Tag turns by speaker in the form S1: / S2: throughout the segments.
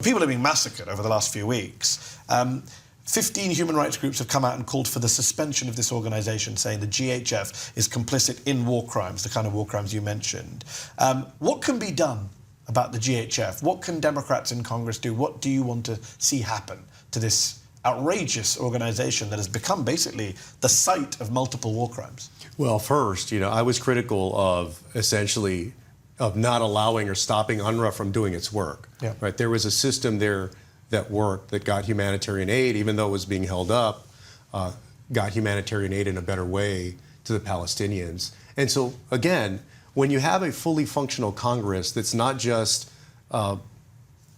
S1: People are being massacred over the last few weeks. 15 human rights groups have come out and called for the suspension of this organisation, saying the GHF is complicit in war crimes, the kind of war crimes you mentioned. What can be done about the GHF? What can Democrats in Congress do? What do you want to see happen to this outrageous organisation that has become basically the site of multiple war crimes?
S2: Well, first, I was critical of essentially of not allowing or stopping UNRWA from doing its work.
S1: Yeah.
S2: Right? There was a system there that worked, that got humanitarian aid, even though it was being held up, got humanitarian aid in a better way to the Palestinians. And so, again, when you have a fully functional Congress that's not just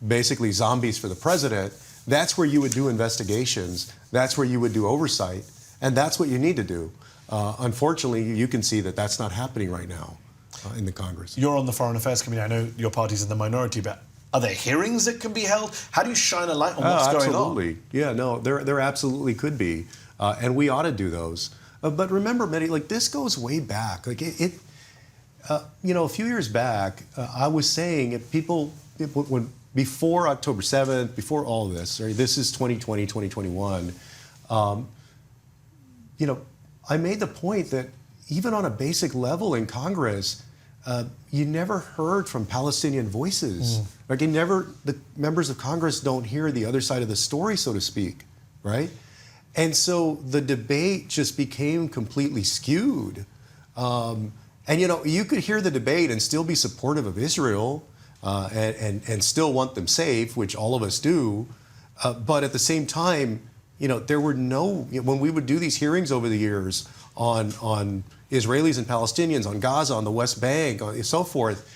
S2: basically zombies for the president, that's where you would do investigations, that's where you would do oversight, and that's what you need to do. Unfortunately, you can see that that's not happening right now in the Congress.
S1: You're on the Foreign Affairs Committee. I know your party's in the minority, but are there hearings that can be held? How do you shine a light on what's going on?
S2: Absolutely. Yeah, no, there absolutely could be. And we ought to do those. But remember, Mehdi, this goes way back. A few years back, I was saying before October 7th, before all of this, right, this is 2020, 2021, I made the point that even on a basic level in Congress, you never heard from Palestinian voices. The members of Congress don't hear the other side of the story, so to speak, right? And so the debate just became completely skewed. And you could hear the debate and still be supportive of Israel and still want them safe, which all of us do. But at the same time, there were when we would do these hearings over the years on Israelis and Palestinians, on Gaza, on the West Bank, and so forth,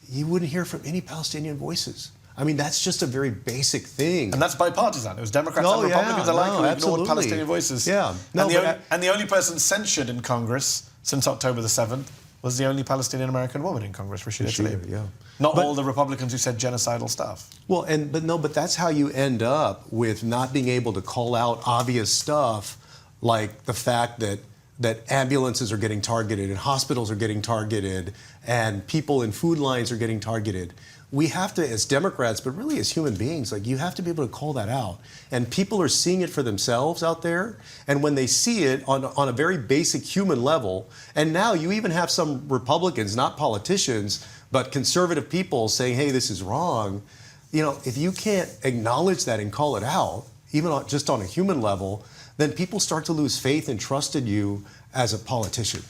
S2: you wouldn't hear from any Palestinian voices. I mean, that's just a very basic thing.
S1: And that's bipartisan. It was Democrats and Republicans alike who ignored Palestinian voices.
S2: Yeah.
S1: And the only person censured in Congress since October the 7th was the only Palestinian-American woman in Congress, Rashida Tlaib.
S2: Yeah.
S1: Not all the Republicans who said genocidal stuff.
S2: Well, but that's how you end up with not being able to call out obvious stuff, like the fact that ambulances are getting targeted and hospitals are getting targeted and people in food lines are getting targeted. We have to, as Democrats, but really as human beings, you have to be able to call that out. And people are seeing it for themselves out there. And when they see it on a very basic human level, and now you even have some Republicans, not politicians, but conservative people saying, hey, this is wrong. If you can't acknowledge that and call it out, even just on a human level, then people start to lose faith and trust in you as a politician.